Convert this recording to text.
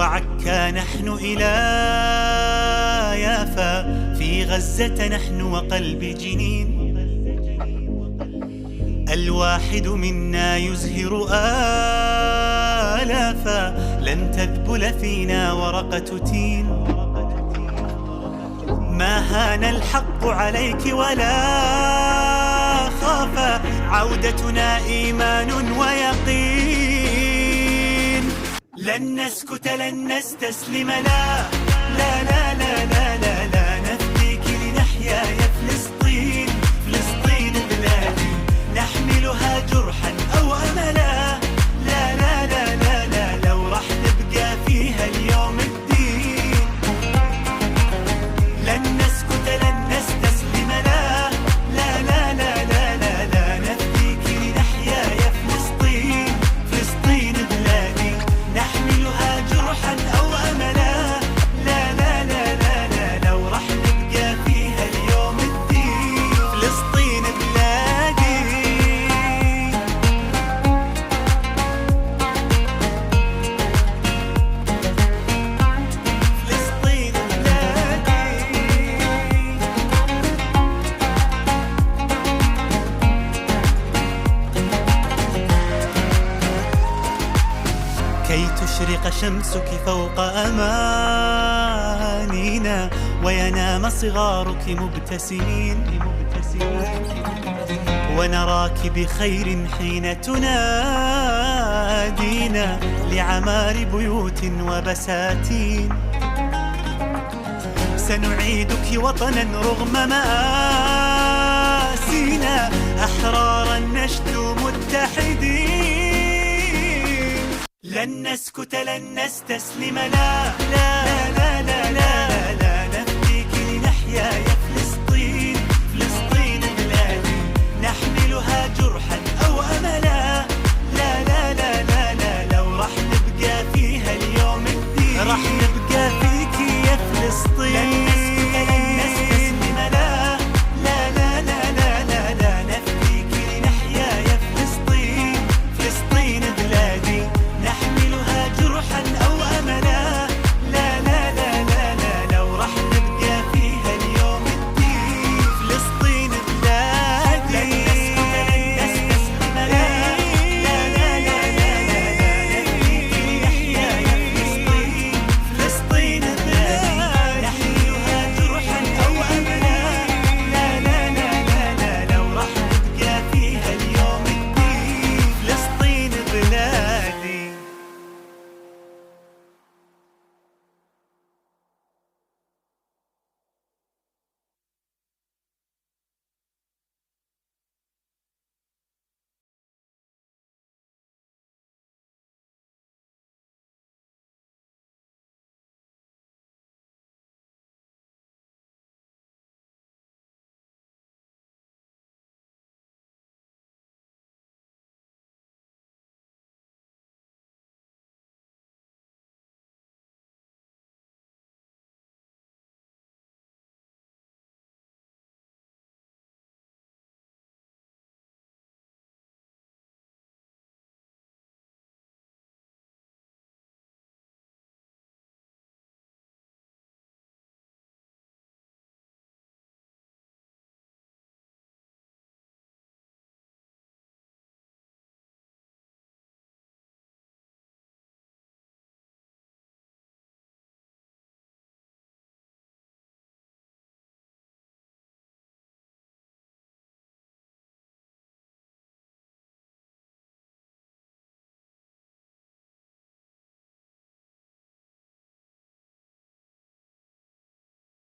وعكا نحن إلى يافا، في غزة نحن وقلب جنين. الواحد منا يزهر آلافا، لن تذبل فينا ورقة تين. ما هان الحق عليك ولا خاف، عودتنا إيمان ويقين. لن نسكت لن نستسلم، لا لا لا لا لا لا, لا نفديك لنحيا يا فلسطين. فلسطين بلادي نحملها جرحا أو أملا، لا لا لا لا لا لو رح نبقى فيها اليوم الدين. لن نسكت لن نستسلم، لا لا لا لا لا لا, لا نفديك لنحيا يا فلسطين. فلسطين بلادي نحملها جرحا أو أملا، لا لا لا لا لا لو رح نبقى فيها اليوم الدين. فلسطين بلادي. فلسطين بلادي. كي تشرق شمسك فوق أمانينا، وينام صغارك مبتسمين، ونراك بخير حين تنادينا لعمار بيوت وبساتين. سنعيدك وطنا رغم مآسينا، أحرارا نشدو متحدين. لن نسكت لن نستسلم، لا لا لا